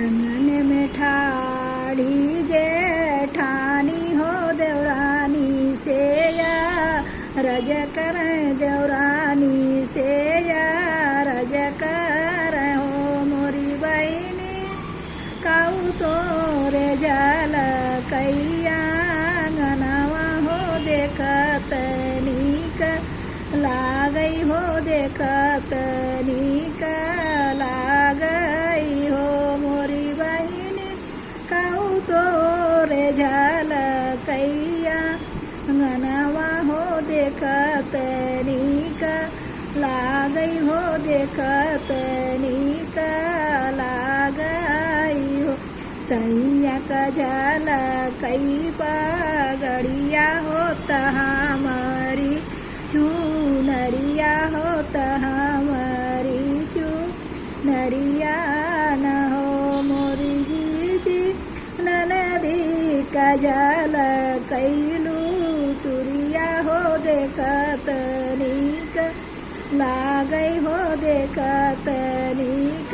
अंगन में ठाड़ी जेठानी हो देवरानी से या रज कर देवरानी से या रज कर हो मोरी बहिनी काऊ तोरे जल कैया गनवा हो देखत नीक लागई हो देखत नीक लागई हो मोरी बहिनी काऊ तोरे झल कैया गनवा हो देखत नीक लागई हो देखत नीक लागई हो सैया का झल कई पगड़िया होता हमारी चूनरिया होता हमारी चूनरिया न हो मोरी जी ननदी का जल कैलू तुरिया हो देखत नीक लागई हो देखत नीक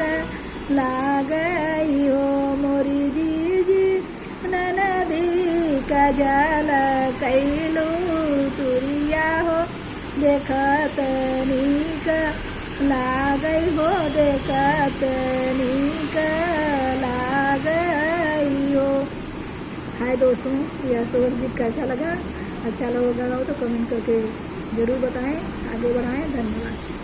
लागई हो मोरी जी ननदी का जल कैलू तुरिया हो देखत नीक लागई हो देखत नीक लागई हो। हाय दोस्तों, यह सोहर गीत कैसा लगा? अच्छा लगा तो कमेंट करके ज़रूर बताएं, आगे बढ़ाएं। धन्यवाद।